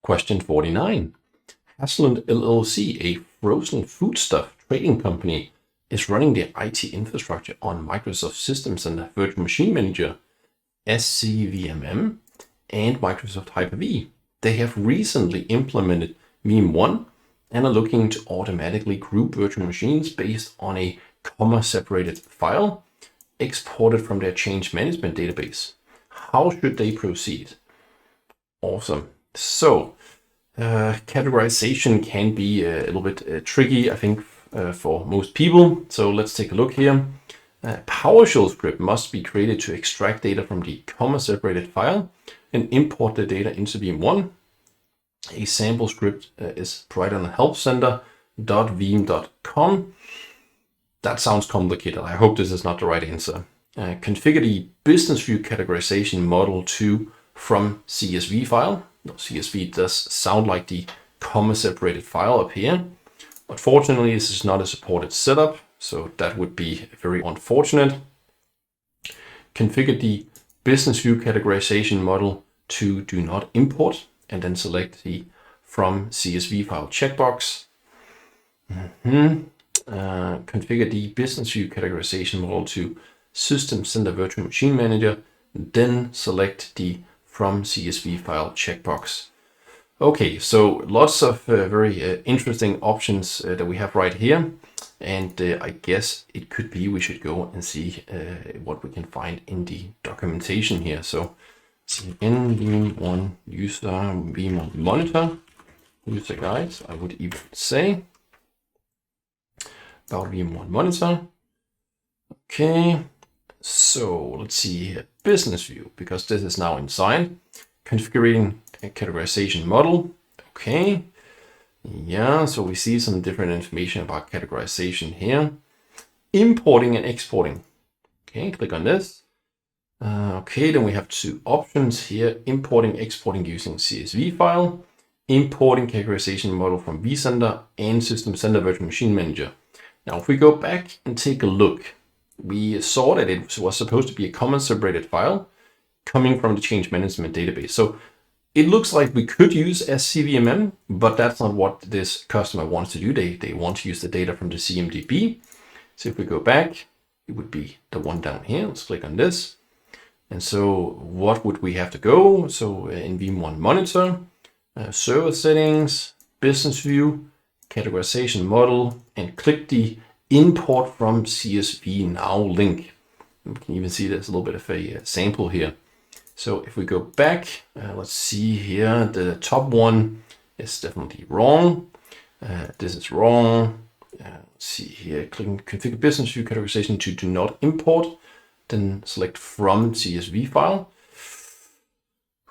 Question 49. Haslund LLC, a frozen foodstuff trading company, is running their IT infrastructure on Microsoft Systems and Virtual Machine Manager, SCVMM, and Microsoft Hyper-V. They have recently implemented Veeam 1 and are looking to automatically group virtual machines based on a comma-separated file exported from their change management database. How should they proceed? Awesome. So, categorization can be a little bit tricky, I think, for most people. So let's take a look here. PowerShell script must be created to extract data from the comma-separated file and import the data into Veeam 1. A sample script is provided on helpcenter.veeam.com. That sounds complicated. I hope this is not the right answer. Configure the business view categorization model to from CSV file. No, CSV does sound like the comma-separated file up here. Unfortunately, this is not a supported setup, so that would be very unfortunate. Configure the business view categorization model to do not import, and then select the from CSV file checkbox. Configure the business view categorization model to System Center Virtual Machine Manager, then select the from CSV file checkbox. Okay, so lots of very interesting options that we have right here. And I guess it could be we should go and see what we can find in the documentation here. So again, Veeam 1 user, Veeam 1 monitor, user guides, I would even say. About Veeam 1 monitor. Okay, so let's see here. Business view, because this is now inside. Configuring a categorization model. Okay. Yeah, so we see some different information about categorization here. Importing and exporting. Okay, click on this. Okay, then we have two options here. Importing, exporting using CSV file. Importing categorization model from vCenter and System Center Virtual Machine Manager. Now, if we go back and take a look, we saw that it was supposed to be a comma-separated file coming from the change management database. So it looks like we could use SCVMM, but that's not what this customer wants to do. They want to use the data from the CMDB. So if we go back, it would be the one down here. Let's click on this. And so what would we have to go? So in Veeam 1 monitor, server settings, business view, categorization model, and click the import from CSV now link. We can even see there's a little bit of a sample here. So if we go back, let's see here, the top one is definitely wrong. This is wrong. Let's see here, click configure business view categorization to do not import, then select from CSV file.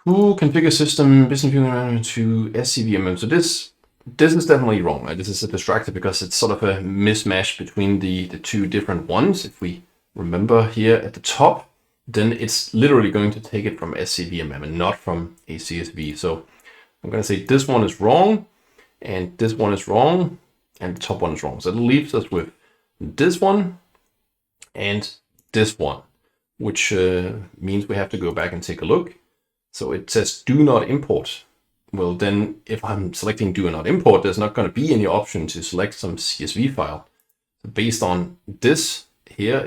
Configure system business view to SCVMM. So this is definitely wrong. This is a distractor because it's sort of a mismatch between the two different ones. If we remember here at the top, then it's literally going to take it from SCVMM and not from a CSV. So I'm going to say this one is wrong, and this one is wrong, and the top one is wrong. So it leaves us with this one and this one, which means we have to go back and take a look. So it says do not import. Well, then if I'm selecting do not import, there's not going to be any option to select some CSV file. Based on this here,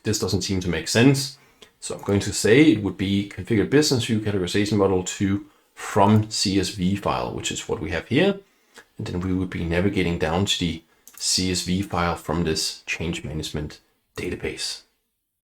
this doesn't seem to make sense. So I'm going to say it would be configure business view categorization model to from CSV file, which is what we have here. And then we would be navigating down to the CSV file from this change management database.